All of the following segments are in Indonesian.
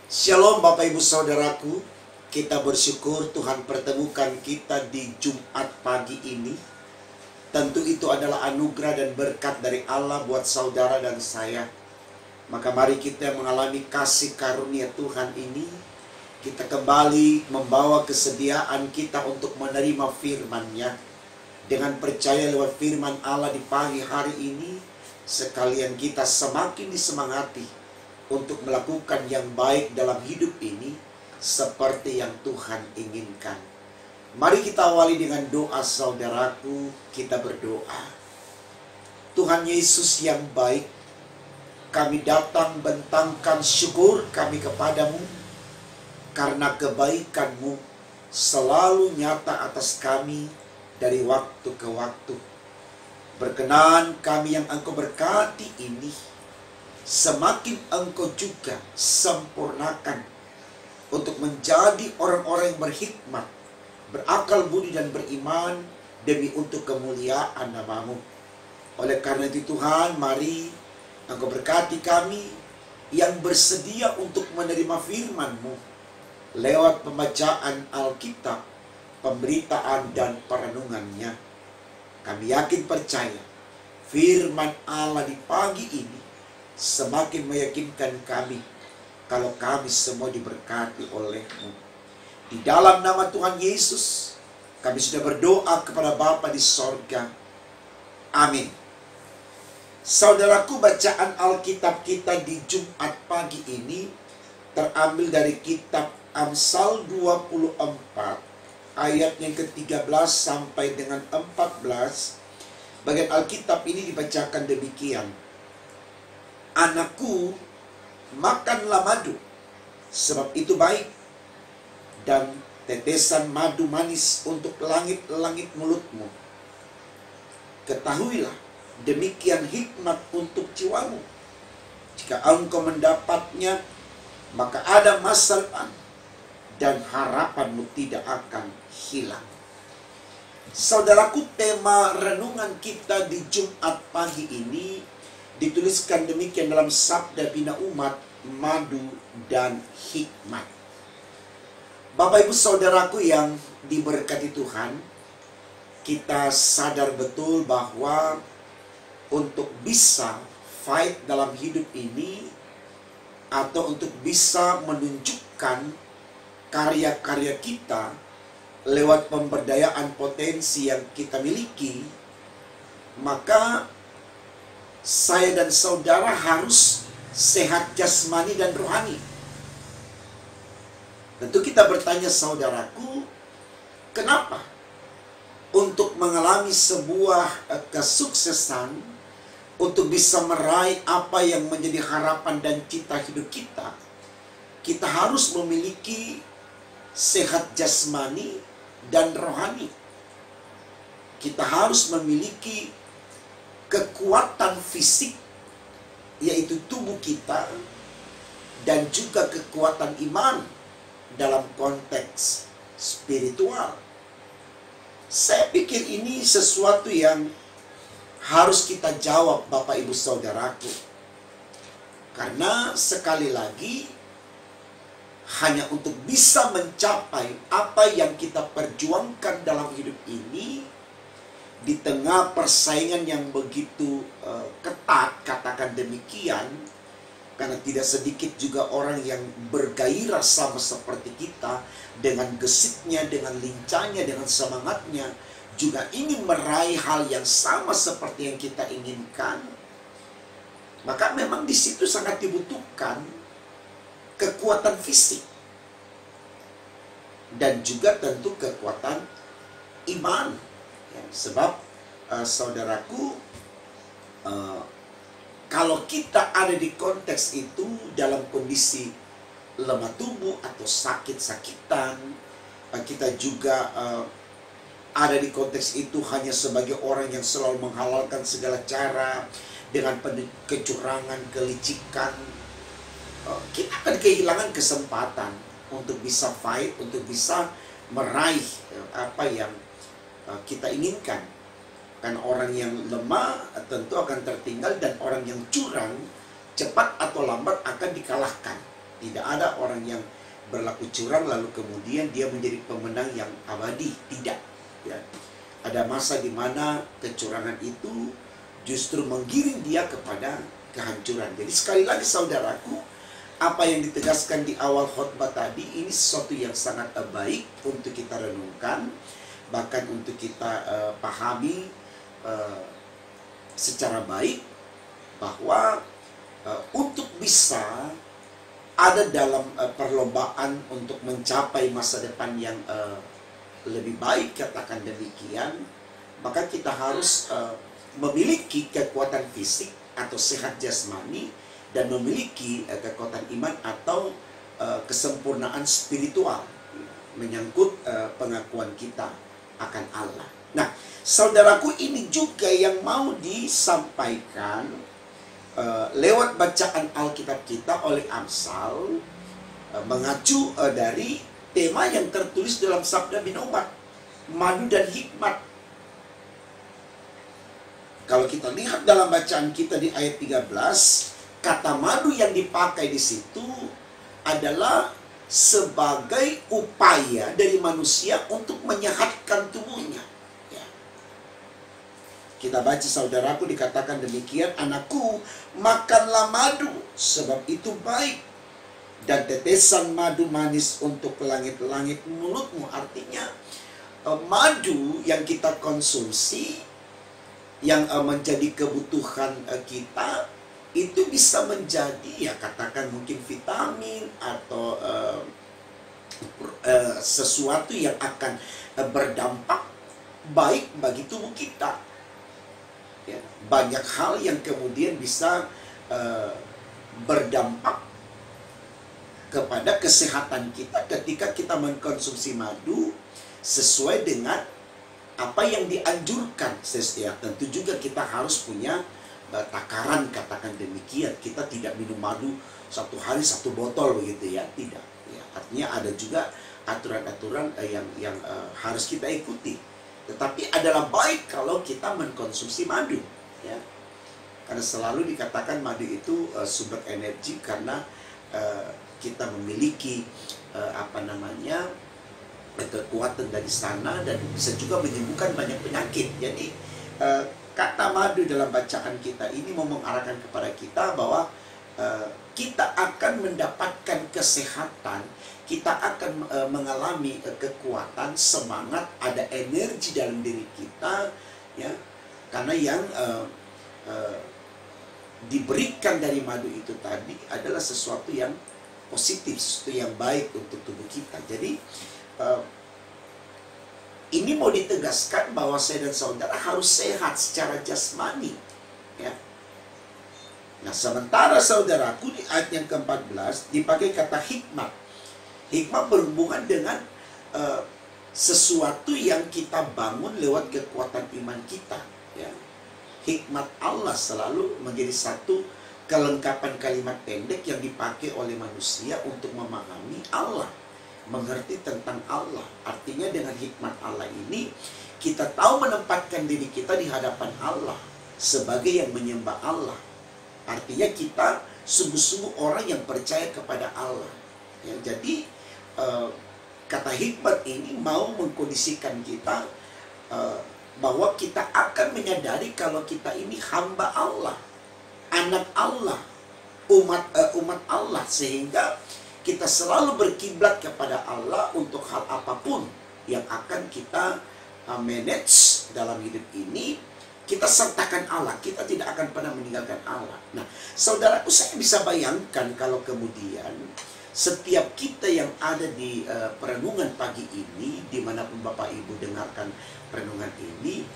Shalom Bapak Ibu Saudaraku, kita bersyukur Tuhan pertemukan kita di Jumat pagi ini. Tentu itu adalah anugerah dan berkat dari Allah buat saudara dan saya. Maka mari kita mengalami kasih karunia Tuhan ini. Kita kembali membawa kesediaan kita untuk menerima firman-Nya. Dengan percaya lewat firman Allah di pagi hari ini, sekalian kita semakin disemangati untuk melakukan yang baik dalam hidup ini seperti yang Tuhan inginkan. Mari kita awali dengan doa saudaraku, kita berdoa. Tuhan Yesus yang baik, kami datang bentangkan syukur kami kepadamu karena kebaikan-Mu selalu nyata atas kami dari waktu ke waktu. Berkenan kami yang Engkau berkati ini semakin Engkau juga sempurnakan untuk menjadi orang-orang yang berhikmat, berakal budi dan beriman demi untuk kemuliaan nama-Mu. Oleh karena itu Tuhan, mari Engkau berkati kami yang bersedia untuk menerima firman-Mu lewat pembacaan Alkitab, pemberitaan dan perenungannya. Kami yakin percaya firman Allah di pagi ini semakin meyakinkan kami kalau kami semua diberkati oleh-Mu. Di dalam nama Tuhan Yesus, kami sudah berdoa kepada Bapa di sorga. Amin. Saudaraku, bacaan Alkitab kita di Jumat pagi ini terambil dari kitab Amsal 24, ayat yang ke-13 sampai dengan 14. Bagian Alkitab ini dibacakan demikian. Anakku, makanlah madu, sebab itu baik, dan tetesan madu manis untuk langit-langit mulutmu. Ketahuilah, demikian hikmat untuk jiwamu. Jika engkau mendapatnya, maka ada masa depan, dan harapanmu tidak akan hilang. Saudaraku, tema renungan kita di Jumat pagi ini dituliskan demikian dalam Sabda Bina Umat, madu dan hikmat. Bapak Ibu Saudaraku yang diberkati Tuhan, kita sadar betul bahwa untuk bisa fight dalam hidup ini, atau untuk bisa menunjukkan karya-karya kita lewat pemberdayaan potensi yang kita miliki, maka saya dan saudara harus sehat jasmani dan rohani. Tentu kita bertanya, saudaraku, kenapa untuk mengalami sebuah kesuksesan, untuk bisa meraih apa yang menjadi harapan dan cita hidup kita, kita harus memiliki sehat jasmani dan rohani. Kita harus memiliki kekuatan fisik, yaitu tubuh kita, dan juga kekuatan iman dalam konteks spiritual. Saya pikir ini sesuatu yang harus kita jawab, Bapak Ibu Saudaraku. Karena sekali lagi, hanya untuk bisa mencapai apa yang kita perjuangkan dalam hidup ini, di tengah persaingan yang begitu ketat, katakan demikian, karena tidak sedikit juga orang yang bergairah sama seperti kita, dengan gesitnya, dengan lincahnya, dengan semangatnya, juga ingin meraih hal yang sama seperti yang kita inginkan. Maka memang di situ sangat dibutuhkan kekuatan fisik dan juga tentu kekuatan iman. Sebab saudaraku, kalau kita ada di konteks itu dalam kondisi lemah tubuh atau sakit-sakitan, kita juga ada di konteks itu hanya sebagai orang yang selalu menghalalkan segala cara dengan kecurangan, kelicikan, kita akan kehilangan kesempatan untuk bisa fight, untuk bisa meraih apa yang kita inginkan. Karena orang yang lemah tentu akan tertinggal, dan orang yang curang cepat atau lambat akan dikalahkan. Tidak ada orang yang berlaku curang lalu kemudian dia menjadi pemenang yang abadi. Tidak. Ya. Ada masa di mana kecurangan itu justru menggiring dia kepada kehancuran. Jadi sekali lagi saudaraku, apa yang ditegaskan di awal khotbah tadi ini sesuatu yang sangat baik untuk kita renungkan, bahkan untuk kita pahami secara baik bahwa untuk bisa ada dalam perlombaan untuk mencapai masa depan yang lebih baik, katakan demikian, maka kita harus memiliki kekuatan fisik atau sehat jasmani dan memiliki kekuatan iman atau kesempurnaan spiritual menyangkut pengakuan kita akan Allah. Nah, saudaraku, ini juga yang mau disampaikan lewat bacaan Alkitab kita oleh Amsal, mengacu dari tema yang tertulis dalam Sabda bin Umar, madu dan hikmat. Kalau kita lihat dalam bacaan kita di ayat 13, kata madu yang dipakai di situ adalah sebagai upaya dari manusia untuk menyehatkan tubuhnya. Ya. Kita baca saudaraku, dikatakan demikian, anakku, makanlah madu, sebab itu baik. Dan tetesan madu manis untuk langit-langit mulutmu. Artinya, madu yang kita konsumsi, yang menjadi kebutuhan kita, itu bisa menjadi, ya katakan mungkin vitamin atau sesuatu yang akan berdampak baik bagi tubuh kita. Ya, banyak hal yang kemudian bisa berdampak kepada kesehatan kita ketika kita mengkonsumsi madu sesuai dengan apa yang dianjurkan. Ya, tentu juga kita harus punya takaran, katakan demikian. Kita tidak minum madu satu hari satu botol begitu ya, tidak. Ya, artinya ada juga aturan-aturan yang harus kita ikuti. Tetapi adalah baik kalau kita mengkonsumsi madu, ya. Karena selalu dikatakan madu itu sumber energi karena kita memiliki kekuatan dari sana dan bisa juga menyembuhkan banyak penyakit. Jadi kata madu dalam bacaan kita ini mau mengarahkan kepada kita bahwa kita akan mendapatkan kesehatan, kita akan mengalami kekuatan, semangat, ada energi dalam diri kita, ya. Karena yang diberikan dari madu itu tadi adalah sesuatu yang positif, sesuatu yang baik untuk tubuh kita. Jadi ini mau ditegaskan bahwa saya dan saudara harus sehat secara jasmani, ya. Nah, sementara saudaraku di ayat yang ke-14 dipakai kata hikmat. Hikmat berhubungan dengan sesuatu yang kita bangun lewat kekuatan iman kita, ya. Hikmat Allah selalu menjadi satu kelengkapan kalimat pendek yang dipakai oleh manusia untuk memahami Allah, mengerti tentang Allah. Artinya dengan hikmat Allah ini kita tahu menempatkan diri kita di hadapan Allah sebagai yang menyembah Allah. Artinya kita sungguh-sungguh orang yang percaya kepada Allah, ya. Jadi kata hikmat ini mau mengkondisikan kita bahwa kita akan menyadari kalau kita ini hamba Allah, anak Allah, umat Allah, sehingga kita selalu berkiblat kepada Allah untuk hal apapun yang akan kita manage dalam hidup ini. Kita sertakan Allah, kita tidak akan pernah meninggalkan Allah. Nah, saudaraku, saya bisa bayangkan kalau kemudian setiap kita yang ada di perenungan pagi ini, dimanapun Bapak Ibu dengarkan perenungan ini,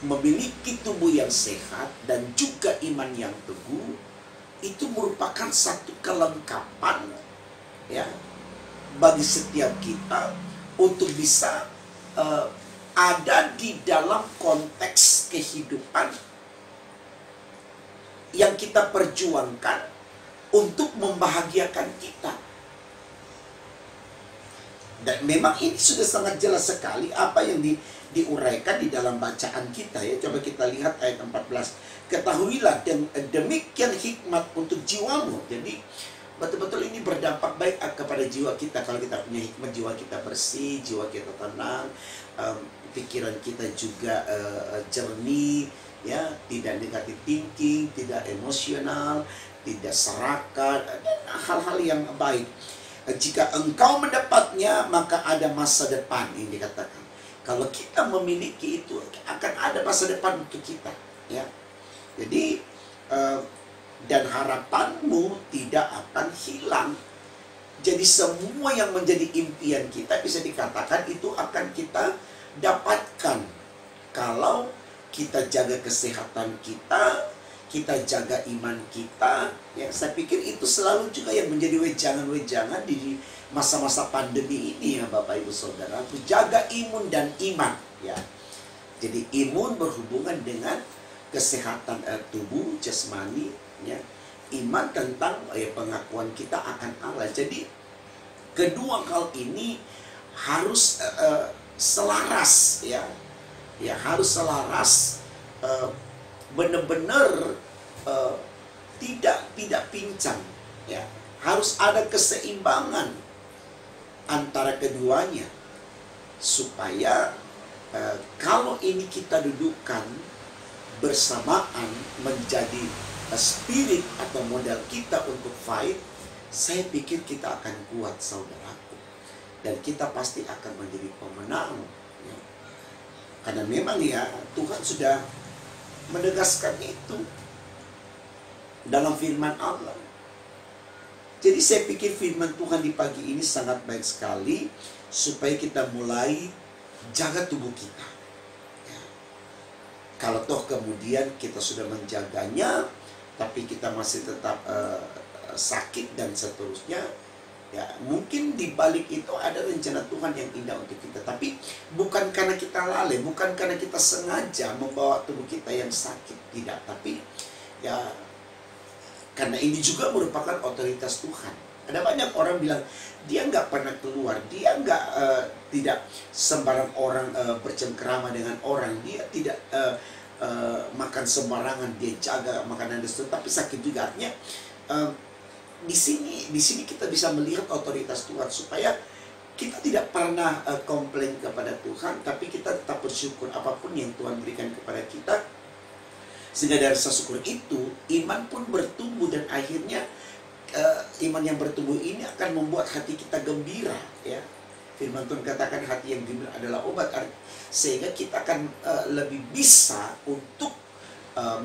memiliki tubuh yang sehat dan juga iman yang teguh, itu merupakan satu kelengkapan, ya, bagi setiap kita untuk bisa ada di dalam konteks kehidupan yang kita perjuangkan untuk membahagiakan kita. Dan memang ini sudah sangat jelas sekali apa yang diuraikan di dalam bacaan kita, ya. Coba kita lihat ayat 14. Ketahuilah demikian hikmat untuk jiwamu. Jadi betul-betul ini berdampak baik kepada jiwa kita. Kalau kita punya hikmat, jiwa kita bersih, jiwa kita tenang, pikiran kita juga jernih, ya, tidak negatif thinking, tidak emosional, tidak serakah, dan hal-hal yang baik. Jika engkau mendapatnya, maka ada masa depan, ini dikatakan. Kalau kita memiliki itu, akan ada masa depan untuk kita, ya. Jadi dan harapanmu tidak akan hilang. Jadi semua yang menjadi impian kita bisa dikatakan itu akan kita dapatkan kalau kita jaga kesehatan kita, kita jaga iman kita. Ya, saya pikir itu selalu juga yang menjadi wejangan-wejangan di masa-masa pandemi ini, ya Bapak Ibu Saudara. Jaga imun dan iman, ya. Jadi imun berhubungan dengan kesehatan tubuh jasmani, ya. Iman tentang pengakuan kita akan Allah. Jadi kedua hal ini harus selaras, ya. Ya, harus selaras, benar-benar tidak pincang, ya. Harus ada keseimbangan antara keduanya supaya kalau ini kita dudukkan bersamaan menjadi spirit atau modal kita untuk fight, saya pikir kita akan kuat, saudaraku, dan kita pasti akan menjadi pemenang, ya. Karena memang, ya, Tuhan sudah menegaskan itu dalam firman Allah. Jadi saya pikir firman Tuhan di pagi ini sangat baik sekali supaya kita mulai jaga tubuh kita, ya. Kalau toh kemudian kita sudah menjaganya tapi kita masih tetap sakit dan seterusnya, ya mungkin di balik itu ada rencana Tuhan yang indah untuk kita. Tapi bukan karena kita lalai, bukan karena kita sengaja membawa tubuh kita yang sakit, tidak. Tapi ya karena ini juga merupakan otoritas Tuhan. Ada banyak orang bilang dia nggak pernah keluar, dia tidak sembarang orang bercengkerama dengan orang, dia tidak makan sembarangan, dia jaga makanan dan tapi sakit juga. Artinya di sini kita bisa melihat otoritas Tuhan supaya kita tidak pernah komplain kepada Tuhan, tapi kita tetap bersyukur apapun yang Tuhan berikan kepada kita. Sehingga dari rasa syukur itu iman pun bertumbuh, dan akhirnya iman yang bertumbuh ini akan membuat hati kita gembira, ya. Firman Tuhan katakan hati yang gembira adalah obat, sehingga kita akan lebih bisa untuk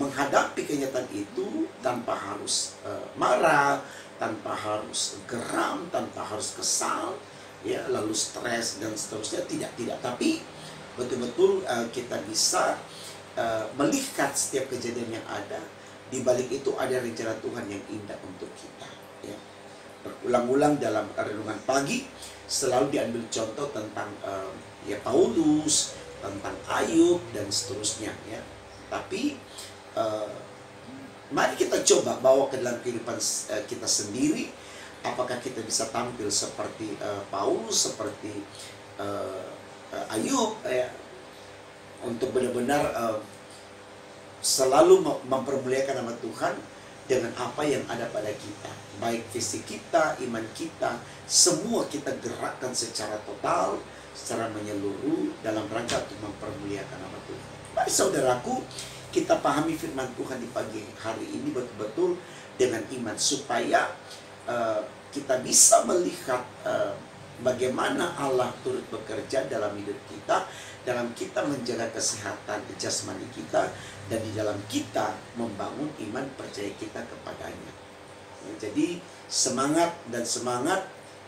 menghadapi kenyataan itu tanpa harus marah, tanpa harus geram, tanpa harus kesal, ya, lalu stres dan seterusnya. Tidak, tapi betul-betul kita bisa melihat setiap kejadian yang ada. Di balik itu ada rencana Tuhan yang indah untuk kita, ya. Berulang-ulang dalam renungan pagi selalu diambil contoh tentang ya Paulus, tentang Ayub dan seterusnya, ya. Tapi mari kita coba bawa ke dalam kehidupan kita sendiri. Apakah kita bisa tampil seperti Paulus, seperti Ayub, ya, untuk benar-benar selalu mempermuliakan nama Tuhan dengan apa yang ada pada kita, baik fisik kita, iman kita, semua kita gerakkan secara total, secara menyeluruh dalam rangka untuk mempermuliakan nama Tuhan. Baik saudaraku, kita pahami firman Tuhan di pagi hari ini betul-betul dengan iman supaya kita bisa melihat bagaimana Allah turut bekerja dalam hidup kita, dalam kita menjaga kesehatan jasmani kita, dan di dalam kita membangun iman percaya kita kepadanya. Jadi semangat,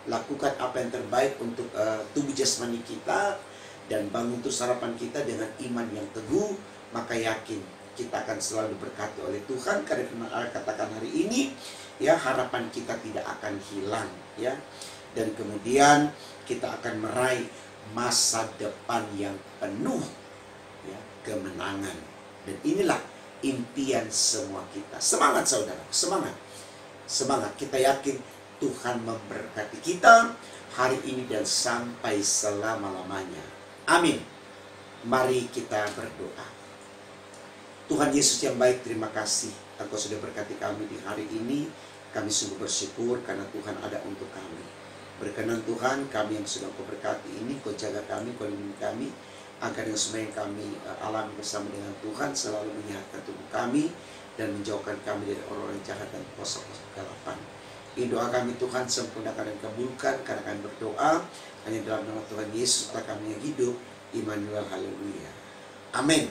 lakukan apa yang terbaik untuk tubuh jasmani kita, dan bangun terus harapan kita dengan iman yang teguh. Maka yakin kita akan selalu diberkati oleh Tuhan. Karena firman Allah katakan hari ini, ya, harapan kita tidak akan hilang, ya. Dan kemudian kita akan meraih masa depan yang penuh, ya, kemenangan. Dan inilah impian semua kita. Semangat saudara, semangat. Kita yakin Tuhan memberkati kita hari ini dan sampai selama-lamanya. Amin. Mari kita berdoa. Tuhan Yesus yang baik, terima kasih Engkau sudah berkati kami di hari ini. Kami sungguh bersyukur karena Tuhan ada untuk kami. Berkenan Tuhan, kami yang sudah Kau berkati ini, Kau jaga kami, Kau lindungi kami, agar yang semua yang kami alami bersama dengan Tuhan selalu menyehatkan tubuh kami dan menjauhkan kami dari orang-orang jahat dan kuasa-kuasa kegelapan. Ini doa kami Tuhan, sempurnakan dan kabulkan, karena kami berdoa hanya dalam nama Tuhan Yesus, Allah kami yang hidup, Immanuel, haleluya. Amin.